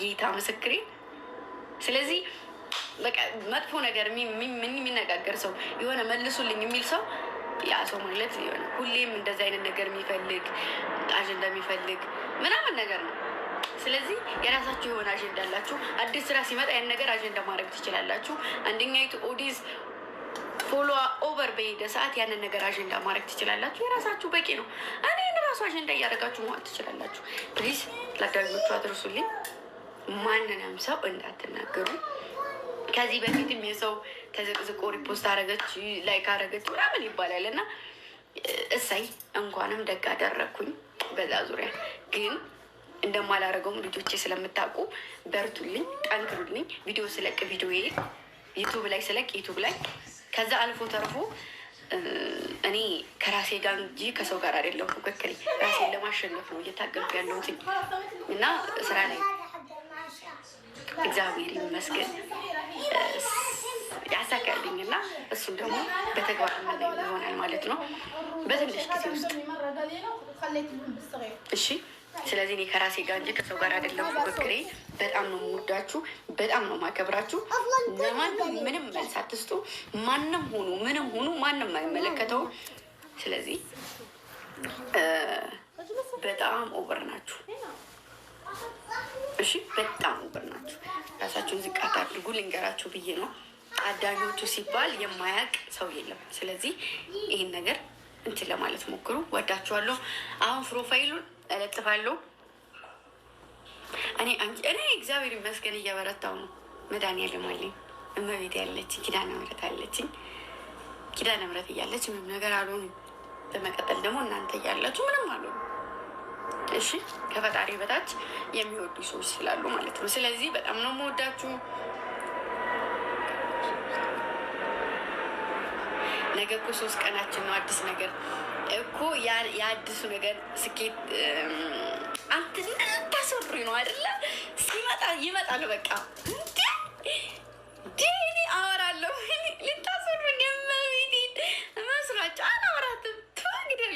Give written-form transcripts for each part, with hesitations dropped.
ጌታ ምስክሬ። ስለዚህ በቃ መጥፎ ነገር ምን የሚነጋገር ሰው የሆነ መልሱልኝ የሚል ሰው ያ ሰው ማለት የሆነ ሁሌም እንደዚህ አይነት ነገር የሚፈልግ አጀንዳ የሚፈልግ ምናምን ነገር ነው። ስለዚህ የራሳችሁ የሆነ አጀንዳ አላችሁ። አዲስ ስራ ሲመጣ ያን ነገር አጀንዳ ማድረግ ትችላላችሁ። አንደኛይቱ ኦዲዝ ፎሎ ኦቨር በሄደ ሰዓት ያንን ነገር አጀንዳ ማድረግ ትችላላችሁ። የራሳችሁ በቂ ነው። እኔን ራሱ አጀንዳ እያደረጋችሁ መዋል ትችላላችሁ። ፕሊዝ ለአዳጊዎቹ አድርሱልኝ። ማንንም ሰው እንዳትናገሩ። ከዚህ በፊትም የሰው ተዘቅዝቆ ሪፖስት አረገች ላይክ አረገች ምናምን ይባላል እና እሳይ እንኳንም ደግ አደረግኩኝ። በዛ ዙሪያ ግን እንደማላረገውም ልጆቼ ስለምታውቁ በርቱልኝ፣ ጠንክሩልኝ። ቪዲዮ ስለቅ ቪዲዮ ዩቱብ ላይ ስለቅ ዩቱብ ላይ ከዛ አልፎ ተርፎ እኔ ከራሴ ጋር እንጂ ከሰው ጋር አይደለም ፉክክሬ። ራሴን ለማሸነፍ ነው እየታገልኩ ያለሁት እና ስራ ላይ እግዚአብሔር ይመስገን ያሳካልኝ እና እሱም ደግሞ በተግባር የምናየው ይሆናል ማለት ነው በትንሽ ጊዜ ውስጥ። እሺ፣ ስለዚህ እኔ ከራሴ ጋር እንጂ ከሰው ጋር አይደለም ፉክክሬ። በጣም ነው የምወዳችሁ፣ በጣም ነው የማከብራችሁ። ለማንም ምንም መልስ አትስጡ። ማንም ሆኑ ምንም ሆኑ ማንም አይመለከተውም። ስለዚህ በጣም ኦቨር ናችሁ። እሺ፣ በጣም ኦቨር ናችሁ። ራሳችሁን ዝቅ አታድርጉ። ልንገራችሁ ብዬ ነው። አዳጊዎቹ ሲባል የማያውቅ ሰው የለም። ስለዚህ ይህን ነገር እንትን ለማለት ሞክሩ። ወዳችኋለሁ። አሁን ፕሮፋይሉን እለጥፋለሁ። እኔ እግዚአብሔር ይመስገን እየበረታው ነው። መድኃኒዓለም አለኝ፣ እመቤት ያለችኝ፣ ኪዳነ ምሕረት አለችኝ። ኪዳነ ምሕረት እያለች ምንም ነገር አልሆንም። በመቀጠል ደግሞ እናንተ እያላችሁ ምንም አልሆንም። እሺ፣ ከፈጣሪ በታች የሚወዱ ሰዎች ስላሉ ማለት ነው። ስለዚህ በጣም ነው የምወዳችሁ። ነገ እኮ 3 ቀናችን ነው። አዲስ ነገር እኮ የአዲሱ ነገር ስኬት አንተ ታስወሩኝ ነው አይደለ? ሲመጣ ይመጣል። በቃ እኔ አወራለሁ። ልታስወሩኝ የመቤቴን መስሏቸው አላወራትም። ተዋግደሉ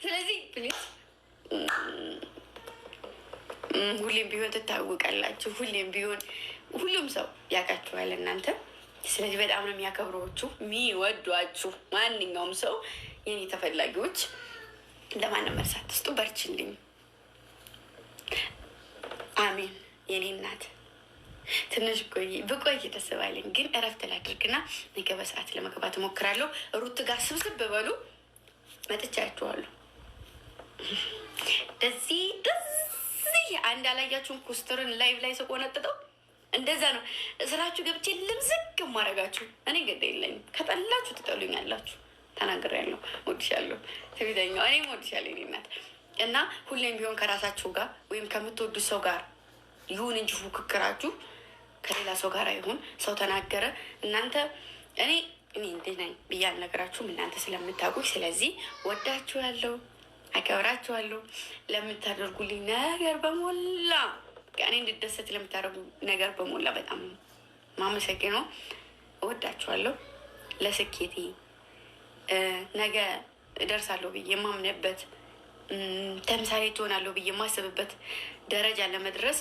ስለዚህ ፕሊዝ ሁሌም ቢሆን ትታወቃላችሁ። ሁሌም ቢሆን ሁሉም ሰው ያውቃችኋል እናንተ። ስለዚህ በጣም ነው የሚያከብሯችሁ የሚወዷችሁ። ማንኛውም ሰው የኔ ተፈላጊዎች ለማንም መልስ አትስጡ። በርችልኝ። አሜን። የኔ እናት ትንሽ ብቆይ ደስ ባለኝ፣ ግን እረፍት ላድርግና ነገ በሰዓት ለመግባት እሞክራለሁ። ሩት ጋር ስብስብ በሉ። መጥቻችኋለሁ። ደዚህ አንድ አላያችሁን? ኮስተርን ላይቭ ላይ ስቆነጥጠው እንደዛ ነው ስራችሁ። ገብቼ ልምዝግ ማድረጋችሁ እኔ ገደ የለኝም። ከጠላችሁ ትጠሉኛላችሁ። ተናግሬያለሁ። እወድሻለሁ። ትቢተኛው እኔም እወድሻለሁ የእኔ እናት። እና ሁሌም ቢሆን ከራሳችሁ ጋር ወይም ከምትወዱት ሰው ጋር ይሁን እንጂ ፉክክራችሁ ከሌላ ሰው ጋር አይሁን። ሰው ተናገረ እናንተ እኔ እንዴት ነኝ ብዬ አልነግራችሁም፣ እናንተ ስለምታውቁኝ። ስለዚህ ወዳችኋለሁ፣ አከብራችኋለሁ። ለምታደርጉልኝ ነገር በሞላ እኔ እንድደሰት ለምታደርጉ ነገር በሞላ በጣም ማመሰግነው። እወዳችኋለሁ። ለስኬቴ ነገ እደርሳለሁ ብዬ የማምንበት ተምሳሌ ትሆናለሁ ብዬ የማስብበት ደረጃ ለመድረስ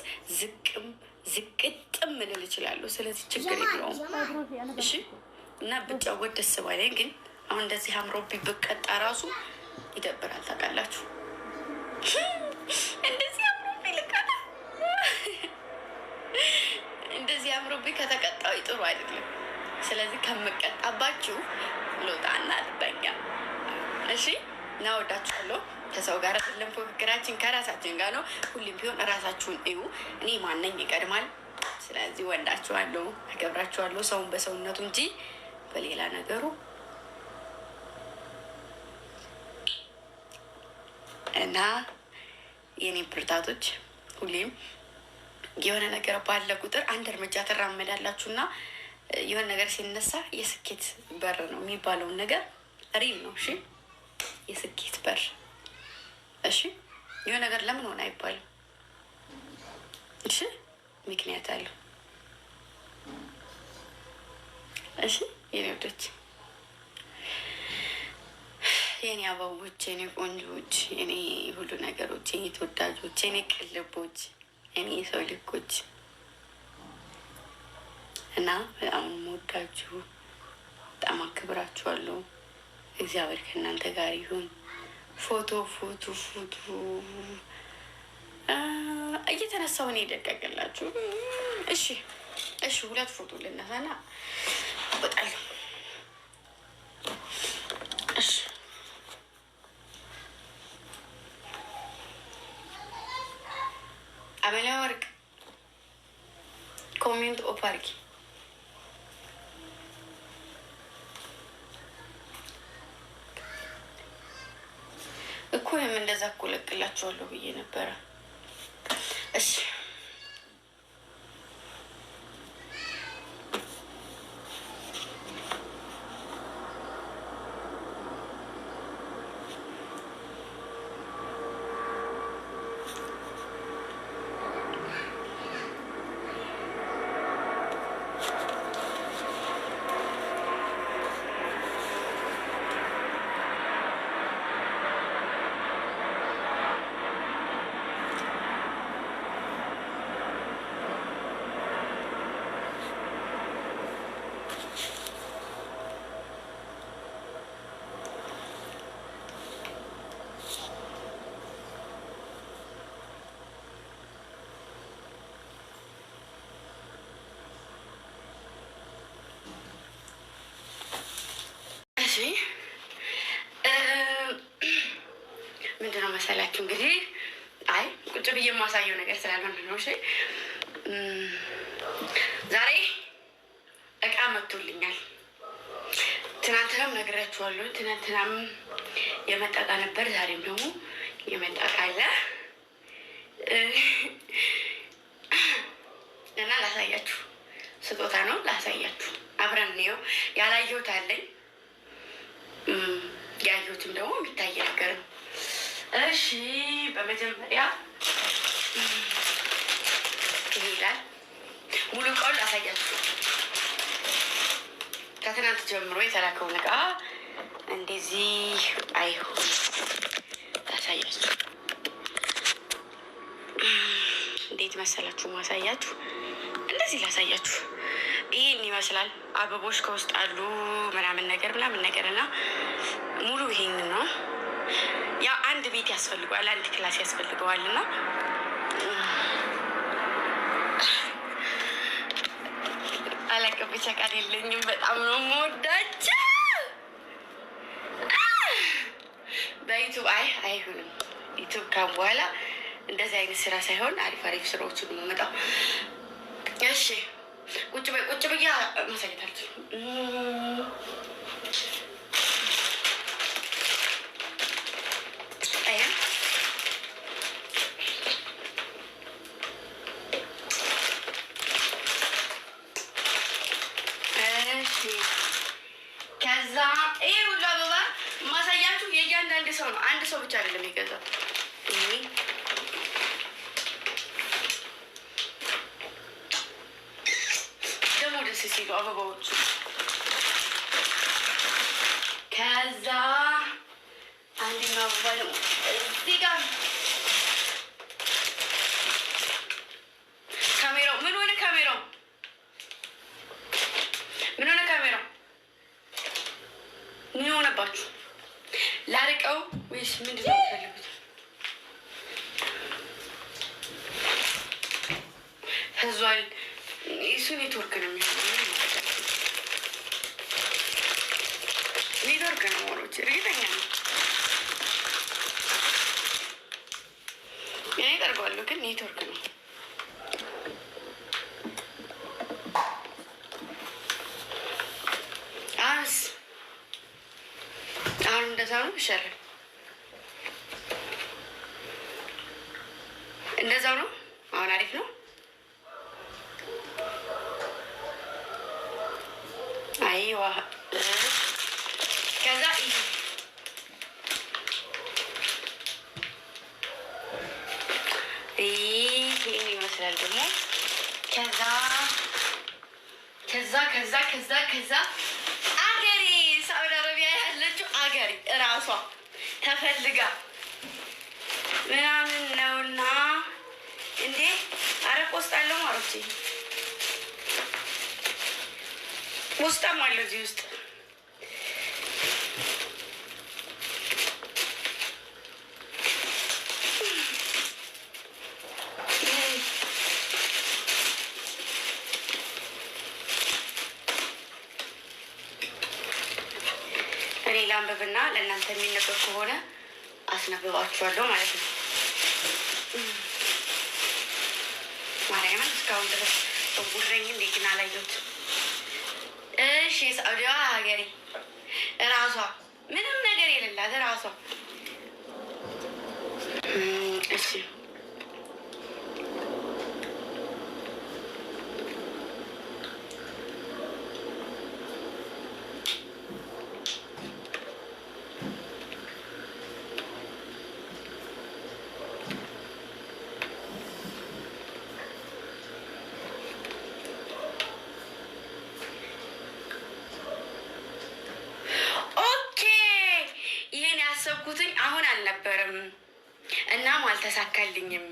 ዝቅጥም ልል እችላለሁ። ስለዚህ ችግር የለውም። እሺ፣ እና ብጫወት ደስ ባለኝ። ግን አሁን እንደዚህ አምሮብኝ ብቀጣ ራሱ ይደብራል። ታውቃላችሁ፣ እንደዚህ አምሮብኝ ልቀጣ እንደዚህ አምሮብኝ ከተቀጣው ጥሩ አይደለም። ስለዚህ ከምቀጣባችሁ ልውጣና ልበኛ። እሺ፣ እና ወዳችኋለሁ። ከሰው ጋር አይደለም ፉክክራችን፣ ከራሳችን ጋር ነው። ሁሌም ቢሆን እራሳችሁን እዩ። እኔ ማነኝ ይቀድማል። ስለዚህ ወዳችኋለሁ፣ አከብራችኋለሁ። ሰውን በሰውነቱ እንጂ በሌላ ነገሩ እና የኔ ብርታቶች ሁሌም የሆነ ነገር ባለ ቁጥር አንድ እርምጃ ትራመዳላችሁ እና የሆነ ነገር ሲነሳ የስኬት በር ነው የሚባለውን ነገር ሪል ነው። እሺ፣ የስኬት በር። እሺ፣ የሆነ ነገር ለምን ሆነ አይባልም። እሺ፣ ምክንያት አለው። እሺ፣ የኔ ወዶች፣ የኔ አበቦች፣ የኔ ቆንጆች፣ የኔ ሁሉ ነገሮች፣ የኔ ተወዳጆች፣ የኔ ቅልቦች፣ የኔ ሰው ልኮች እና በጣም የምወዳችሁ በጣም አክብራችኋለሁ። እግዚአብሔር ከእናንተ ጋር ይሁን። ፎቶ ፎቶ ፎቶ እየተነሳሁ እኔ ደቀቅላችሁ። እሺ እሺ፣ 2 ፎቶ ልነሳና እወጣለሁ። እሺ አመላ ወርቅ ኮሜንት ኦፍ አድርጊ። እኮ ወይም እንደዛ እኮ ለቅላችኋለሁ ብዬ ነበረ። እሺ ምንድነው መሰላችሁ እንግዲህ ቁጭ ብዬ የማሳየው ነገር ስላልሆነ ነው። እሺ ዛሬ እቃ መጥቶልኛል። ትናንትናም ነግራችኋለሁ። ትናንትናም የመጣ እቃ ነበር፣ ዛሬም ደግሞ የመጣ እቃ አለ እና ላሳያችሁ። ስጦታ ነው፣ ላሳያችሁ። አብረን ነው። ያላየሁት አለኝ፣ ያየሁትም ደግሞ የሚታይ ነገር ነው። እሺ በመጀመሪያ ይላል ሙሉ እቃውን ላሳያችሁ። ከትናንት ጀምሮ የተላከውን እቃ እንደዚህ አይሆን ላሳያችሁ። እንዴት መሰላችሁ ማሳያችሁ? እንደዚህ ላሳያችሁ። ይህን ይመስላል። አበቦች ከውስጥ አሉ ምናምን ነገር እና ሙሉ ይሄን ነው። ያ አንድ ቤት ያስፈልገዋል፣ አንድ ክላስ ያስፈልገዋል እና አላውቅም፣ ብቻ ቃል የለኝም። በጣም ነው የምወዳቸው። በዩቱብ አይሆንም። ዩቱብ ካም በኋላ እንደዚህ አይነት ስራ ሳይሆን አሪፍ አሪፍ ስራዎችን ነው የምመጣው። እሺ ቁጭ ብያ ማሳየት አልችልም። ከዛ ይሄ ሁሉ አበባ ማሳያችሁ የእያንዳንድ ሰው ነው። አንድ ሰው ብቻ አይደለም የገዛው። ደግሞ ደስ ሲሉ አበባዎቹ። ከዛ አንደኛው አበባ ደግሞ እዚህ ጋር ካሜራው ምን ሆነ? ካሜራው ምን ሆነባችሁ? ላርቀው ወይስ ምንድን ነው የምትፈልጉት? ፈዟል። እሱ ኔትወርክ ነው የሚሆነው። ኔትወርክ ነው ሞሮች እርግጠኛ ነው። እኔ ጠርገዋለሁ ግን ኔትወርክ ነው። አሁን እንደዛ ነው ይሻላል። እንደዛው ነው። አሁን አሪፍ ነው። አይዋ ከዛ ይሄን ይመስላል ደግሞ ከዛ አገሬ ሳውዲ አረቢያ ያለችው አገሬ እራሷ ተፈልጋ ፖስት አለው ማሮቼ፣ ውስጥም አለው እዚህ ውስጥ እኔ ላንብብና ለእናንተ የሚነበብ ከሆነ አስነብባችኋለሁ ማለት ነው። ማርያምን እስካሁን ድረስ ጉረኝ እንዴት ግን አላየሁትም። እሺ የሳዑዲዋ ሀገሬ እራሷ ምንም ነገር የሌላት እራሷ። እሺ ያሰብኩትኝ አሁን አልነበረም። እናም አልተሳካልኝም።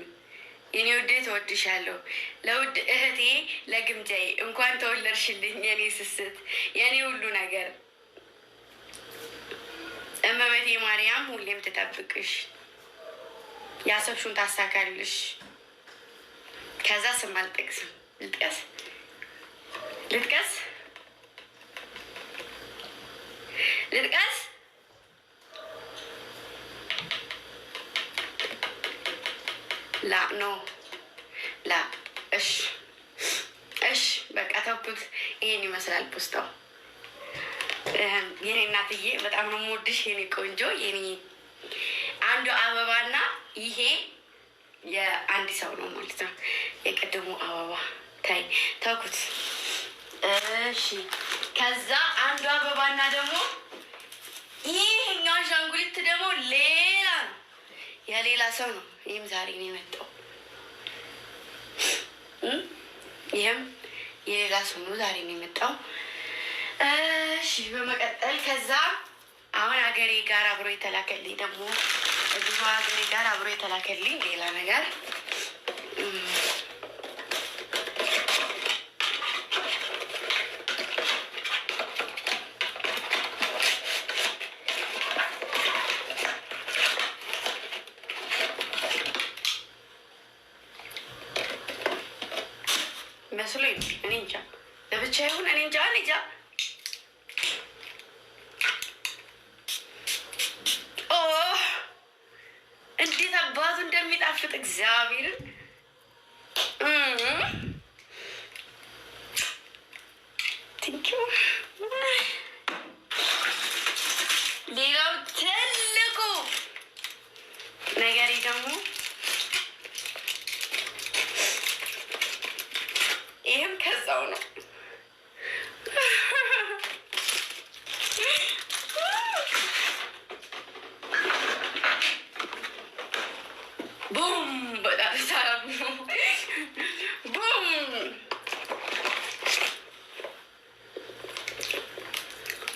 የኔ ውድ ተወድሻለሁ። ለውድ እህቴ ለግምጃዬ እንኳን ተወለድሽልኝ የኔ ስስት፣ የኔ ሁሉ ነገር። እመቤቴ ማርያም ሁሌም ትጠብቅሽ፣ ያሰብሽውን ታሳካልሽ። ከዛ ስም አልጠቅስም። ልጥቀስ ላ ኖ ላ እሽ በቃ ተውኩት። ይሄን ይመስላል ፖስታው። የኔ እናትዬ በጣም ነው የምወድሽ የኔ ቆንጆ፣ የኔ አንዱ አበባና ይሄ የአንድ ሰው ነው ማለት ነው። የቀደሙ አበባ ታይ ተውኩት። እሺ ከዛ አንዱ አበባና ደግሞ ይሄኛው አሻንጉሊት ደግሞ ሌላ ነው፣ የሌላ ሰው ነው። ይህም ዛሬ ነው የመጣው። ይህም የሌላ ሰው ነው፣ ዛሬ ነው የመጣው። እሺ በመቀጠል ከዛ አሁን ሀገሬ ጋር አብሮ የተላከልኝ ደግሞ እዚሁ ሀገሬ ጋር አብሮ የተላከልኝ ሌላ ነገር መስሎኝ ነው። እኔ እንጃ ለብቻ ይሁን እኔ እንጃ። እንዴት አባቱ እንደሚጣፍጥ እግዚአብሔርን። ቲንኪው። ሌላው ትልቁ ነገሬ ደግሞ ይህም ከዛው ነው። ቡም በጣም ሳራብ ነው። ቡም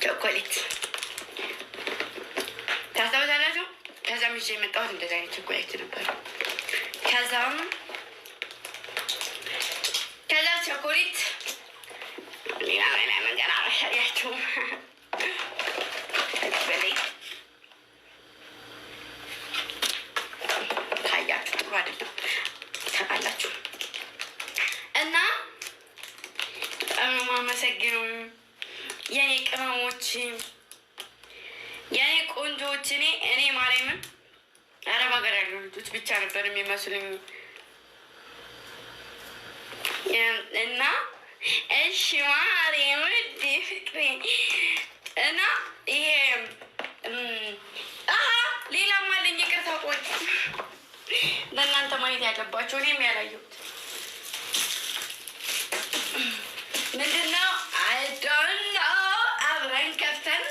ቸኮሌት ታስታውሳላችሁ? ከዛም ይዤ የመጣሁት እንደዚህ አይነት ቸኮሌት ነበር። ከዛ ቸኮሌት ሌላ መንገድ አላሳያችሁም። በላይ ካያችሁ ጥሩ አይደለም ታውቃላችሁ። እና በጣም ነው የማመሰግነው የኔ ቅመሞች፣ የኔ ቆንጆዎች። እኔ ማርያምን አረብ ሀገር ያሉ ልጆች ብቻ ነበር የሚመስሉኝ እና እሺ ማርያም ውድ ፍቅሬ እና ይሄ ሌላም አለኝ። ይቅርታ ቆይ ለእናንተ ማየት ያለባቸው እኔም ያላየሁት ምንድን ነው? አይዶኖ አብረን ከፍተን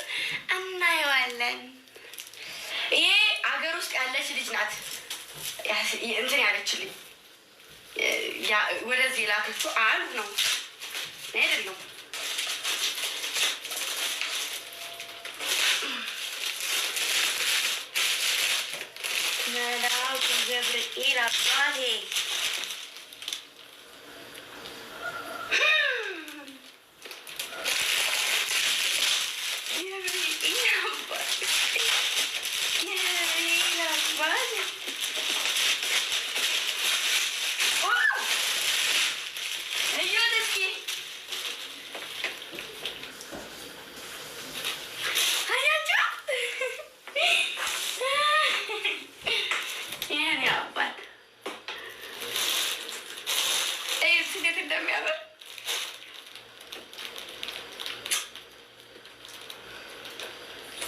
እናየዋለን። ይሄ አገር ውስጥ ያለች ልጅ ናት እንትን ያለችልኝ ወደዚህ ላከችው አሉ ነው አይደለም። መላኩ ገብርኤል አባቴ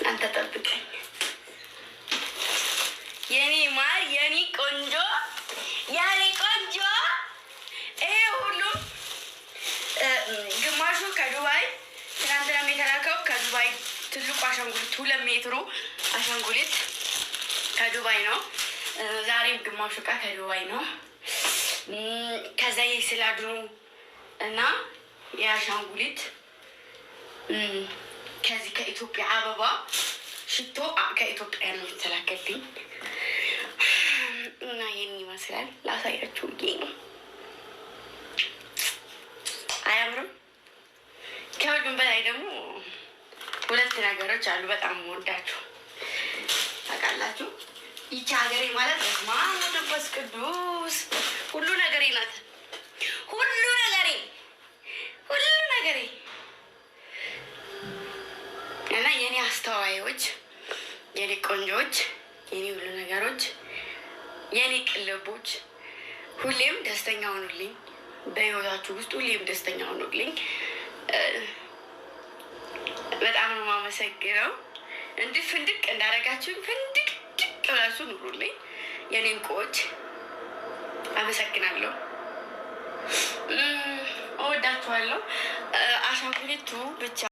አንተ ጠብቀኝ የኔ ማር የኔ ቆንጆ የኔ ቆንጆ። ይሄ ሁሉም ግማሹ ከዱባይ ትናንትናም የተላከው ከዱባይ ትልቁ አሻንጉሊት 2 ሜትሩ አሻንጉሊት ከዱባይ ነው። ዛሬም ግማሹ እቃ ከዱባይ ነው። ከዛ የስላድሩ እና የአሻንጉሊት ከዚህ ከኢትዮጵያ አበባ ሽቶ ከኢትዮጵያ ነው የተላከልኝ እና ይህን ይመስላል። ላሳያችሁ ብዬ ነው። አያምርም? ከሁሉም በላይ ደግሞ 2 ነገሮች አሉ በጣም የምወዳችሁ ታውቃላችሁ። ይቺ ሀገሬ ማለት ማን መንፈስ ቅዱስ ሁሉ ነገሬ ናት። ሁሉ ነገሬ እና የኔ አስተዋዮች፣ የኔ ቆንጆች፣ የኔ ሁሉ ነገሮች፣ የኔ ቅልቦች ሁሌም ደስተኛ ሆኑልኝ። በህይወታችሁ ውስጥ ሁሌም ደስተኛ ሆኑልኝ። በጣም ነው የማመሰግነው። እንዲህ ፍንድቅ እንዳደረጋችሁ ፍንድቅ ብላችሁ ኑሩልኝ የኔ እንቁዎች። አመሰግናለሁ። እወዳችኋለሁ። አሻንጉሊቱ ብቻ